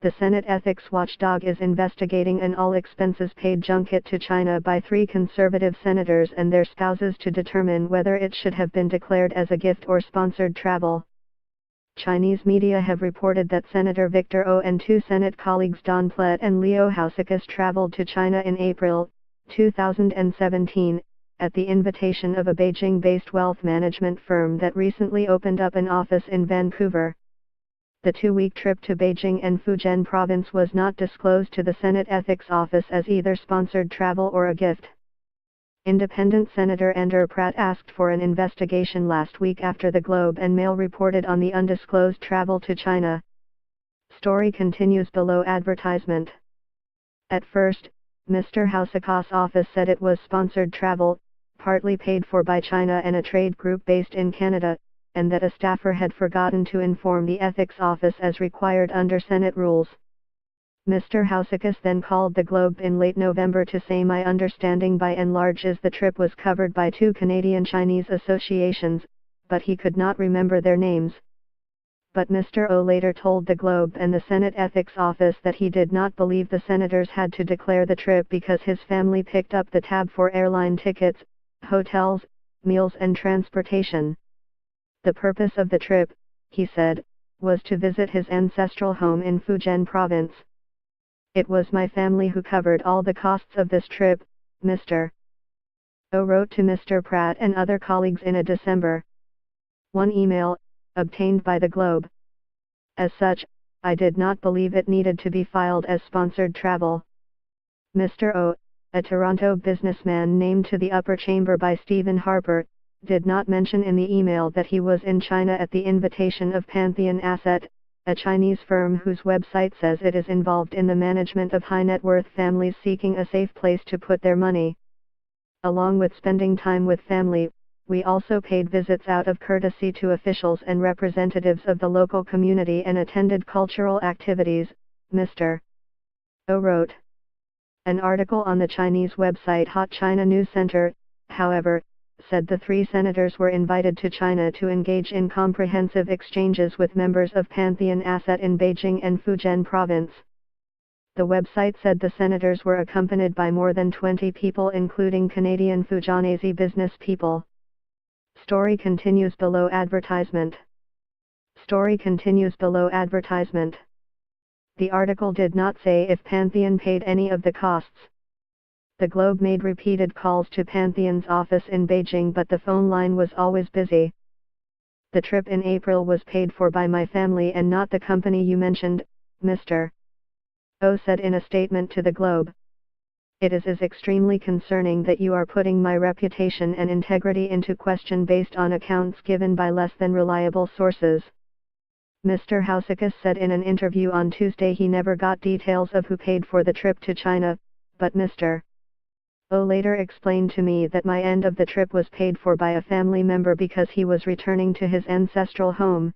The Senate ethics watchdog is investigating an all-expenses-paid junket to China by 3 conservative senators and their spouses to determine whether it should have been declared as a gift or sponsored travel. Chinese media have reported that Senator Victor O and 2 Senate colleagues Don Plett and Leo Housekas traveled to China in April 2017, at the invitation of a Beijing-based wealth management firm that recently opened up an office in Vancouver. The 2-week trip to Beijing and Fujian province was not disclosed to the Senate Ethics Office as either sponsored travel or a gift. Independent Senator Andrew Pratt asked for an investigation last week after the Globe and Mail reported on the undisclosed travel to China. Story continues below advertisement. At first, Mr. Housekas' office said it was sponsored travel, partly paid for by China and a trade group based in Canada, and that a staffer had forgotten to inform the Ethics Office as required under Senate rules. Mr. Housekas then called the Globe in late November to say, "My understanding by and large is the trip was covered by 2 Canadian Chinese associations, but he could not remember their names." But Mr. O later told the Globe and the Senate Ethics Office that he did not believe the senators had to declare the trip because his family picked up the tab for airline tickets, hotels, meals and transportation. The purpose of the trip, he said, was to visit his ancestral home in Fujian province. "It was my family who covered all the costs of this trip," Mr. O wrote to Mr. Pratt and other colleagues in a December 1 email, obtained by the Globe. "As such, I did not believe it needed to be filed as sponsored travel." Mr. O, a Toronto businessman named to the upper chamber by Stephen Harper, did not mention in the email that he was in China at the invitation of Pantheon Asset, a Chinese firm whose website says it is involved in the management of high-net-worth families seeking a safe place to put their money. Along with spending time with family, we also paid visits out of courtesy to officials and representatives of the local community and attended cultural activities, Mr. O wrote. An article on the Chinese website Hot China News Center, however, said the 3 senators were invited to China to engage in comprehensive exchanges with members of Pantheon Asset in Beijing and Fujian province. The website said the senators were accompanied by more than 20 people including Canadian Fujianese business people. Story continues below advertisement. Story continues below advertisement. The article did not say if Pantheon paid any of the costs. The Globe made repeated calls to Pantheon's office in Beijing, but the phone line was always busy. "The trip in April was paid for by my family and not the company you mentioned," Mr. O said in a statement to the Globe. "It is extremely concerning that you are putting my reputation and integrity into question based on accounts given by less than reliable sources." Mr. Housekas said in an interview on Tuesday he never got details of who paid for the trip to China, but Mr. O later explained to me that my end of the trip was paid for by a family member because he was returning to his ancestral home,